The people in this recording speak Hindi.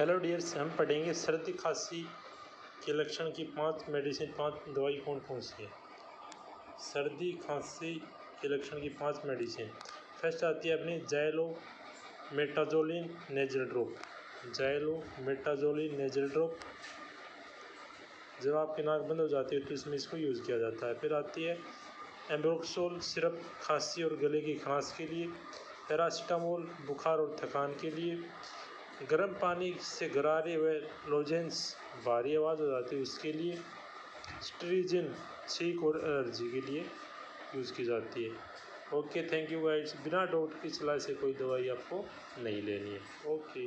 हेलो डियर्स, हम पढ़ेंगे सर्दी खांसी के लक्षण की 5 दवाई कौन कौन सी है। सर्दी खांसी के लक्षण की 5 मेडिसिन। फर्स्ट आती है अपनी जाइलोमेटाजोलिन नेजल ड्रॉप। जाइलोमेटाजोलिन नेजल ड्रॉप, जब आपकी नाक बंद हो जाती है तो इसमें इसको यूज़ किया जाता है। फिर आती है एम्ब्रोक्सोल सिरप, खांसी और गले की खराश के लिए। पैरासीटामोल, बुखार और थकान के लिए। गर्म पानी से गरारे व लोजेंस, भारी आवाज़ हो जाती है उसके लिए। स्ट्रीजिन, छींक और एलर्जी के लिए यूज़ की जाती है। Okay, thank you guys. बिना डॉक्टर की सलाह से कोई दवाई आपको नहीं लेनी है। ओके।